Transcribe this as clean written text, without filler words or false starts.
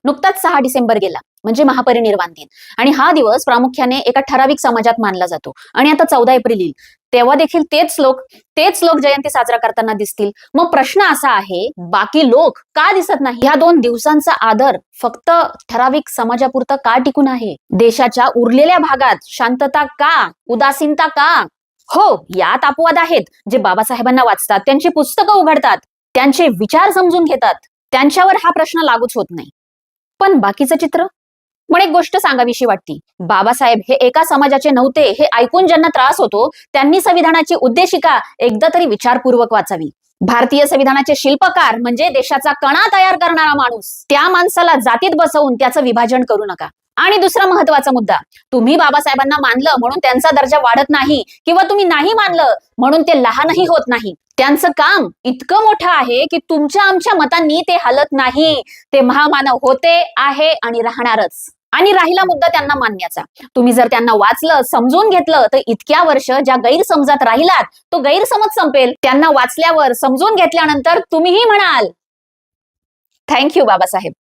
नुकताच 6 डिसेंबर गेला म्हणजे महापरिनिर्वाण दिन आणि हा दिवस प्रामुख्याने एका ठराविक समाजात मानला जातो. आणि आता 14 एप्रिल येईल तेव्हा देखील तेच लोक जयंती साजरा करताना दिसतील. मग प्रश्न असा आहे, बाकी लोक का दिसत नाही? ह्या 2 दिवसांचा आदर फक्त ठराविक समाजापुरतं का टिकून आहे? देशाच्या उरलेल्या भागात शांतता का, उदासीनता का? हो, यात अपवाद आहेत. जे बाबासाहेबांना वाचतात, त्यांची पुस्तकं उघडतात, त्यांचे विचार समजून घेतात, त्यांच्यावर हा प्रश्न लागूच होत नाही. पण बाकीचं चित्र? पण एक गोष्ट सांगावीशी वाटती, बाबासाहेब हे एका समाजाचे नव्हते हे ऐकून ज्यांना त्रास होतो त्यांनी संविधानाची उद्देशिका एकदा तरी विचारपूर्वक वाचावी. भारतीय संविधानाचे शिल्पकार म्हणजे देशाचा कणा तयार करणारा माणूस. त्या माणसाला जातीत बसवून त्याचं विभाजन करू नका. आणि दुसरा महत्वाचा मुद्दा, तुम्ही बाबासाहेबांना मानलं म्हणून त्यांचा दर्जा वाढत नाही किंवा तुम्ही नाही मानलं म्हणून ते लहानही होत नाही. त्यांचं काम इतकं मोठं आहे की तुमच्या आमच्या मतांनी ते हलत नाही. ते महामानव होते, आहे आणि राहणारच. आणि राहिला मुद्दा त्यांना मानण्याचा, तुम्ही जर त्यांना वाचलं, समजून घेतलं तर इतक्या वर्ष ज्या गैरसमजात राहिलात तो गैरसमज संपेल. त्यांना वाचल्यावर, समजून घेतल्यानंतर तुम्हीही म्हणाल, थँक्यू बाबासाहेब.